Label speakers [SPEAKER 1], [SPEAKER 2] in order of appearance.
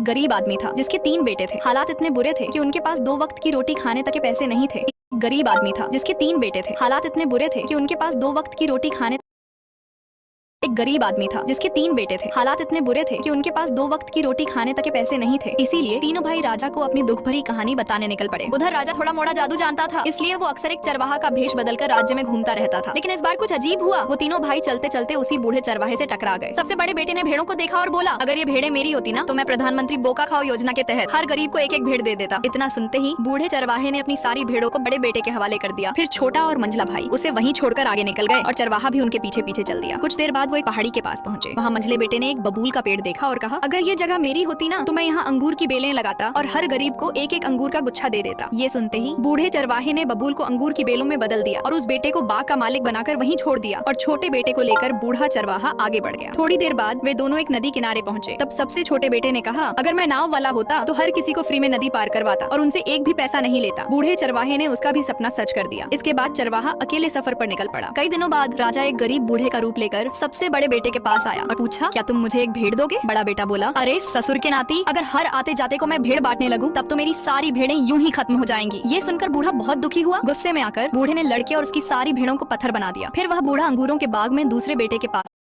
[SPEAKER 1] गरीब आदमी था जिसके 3 बेटे थे। हालात इतने बुरे थे कि उनके पास 2 वक्त की रोटी खाने तक के पैसे नहीं थे। गरीब आदमी था जिसके 3 बेटे थे। हालात इतने बुरे थे कि उनके पास 2 वक्त की रोटी खाने एक गरीब आदमी था जिसके 3 बेटे थे। हालात इतने बुरे थे कि उनके पास 2 वक्त की रोटी खाने तक के पैसे नहीं थे। इसीलिए तीनों भाई राजा को अपनी दुख भरी कहानी बताने निकल पड़े। उधर राजा थोड़ा मोड़ा जादू जानता था, इसलिए वो अक्सर एक चरवाहा का भेष बदलकर राज्य में घूमता रहता था। लेकिन इस बार कुछ अजीब हुआ। वो तीनों भाई चलते चलते उसी बूढ़े चरवाहे से टकरा गए। सबसे बड़े बेटे ने भेड़ों को देखा और बोला, अगर ये भेड़ें मेरी होती ना तो मैं प्रधानमंत्री बोका खाओ योजना के तहत हर गरीब को एक एक भेड़ दे देता। इतना सुनते ही बूढ़े चरवाहे ने अपनी सारी भेड़ों को बड़े बेटे के हवाले कर दिया। फिर छोटा और मंझला भाई उसे वहीं छोड़कर आगे निकल गए और चरवाहा भी उनके पीछे पीछे चल दिया। कुछ देर बाद वो एक पहाड़ी के पास पहुंचे। वहाँ मंझले बेटे ने एक बबूल का पेड़ देखा और कहा, अगर ये जगह मेरी होती ना तो मैं यहाँ अंगूर की बेलें लगाता और हर गरीब को एक एक अंगूर का गुच्छा दे देता। ये सुनते ही बूढ़े चरवाहे ने बबूल को अंगूर की बेलों में बदल दिया और उस बेटे को बाग का मालिक बनाकर वहीं छोड़ दिया और छोटे बेटे को लेकर बूढ़ा चरवाहा आगे बढ़ गया। थोड़ी देर बाद वे दोनों एक नदी किनारे पहुंचे। तब सबसे छोटे बेटे ने कहा, अगर मैं नाव वाला होता तो हर किसी को फ्री में नदी पार करवाता और उनसे एक भी पैसा नहीं लेता। बूढ़े चरवाहे ने उसका भी सपना सच कर दिया। इसके बाद चरवाहा अकेले सफर पर निकल पड़ा। कई दिनों बाद राजा एक गरीब बूढ़े का रूप लेकर सबसे बड़े बेटे के पास आया और पूछा, क्या तुम मुझे एक भेड़ दोगे? बड़ा बेटा बोला, अरे ससुर के नाती, अगर हर आते जाते को मैं भेड़ बांटने लगूं तब तो मेरी सारी भेड़ें यूं ही खत्म हो जाएंगी। ये सुनकर बूढ़ा बहुत दुखी हुआ। गुस्से में आकर बूढ़े ने लड़के और उसकी सारी भेड़ों को पत्थर बना दिया। फिर वह बूढ़ा अंगूरों के बाग में दूसरे बेटे के पास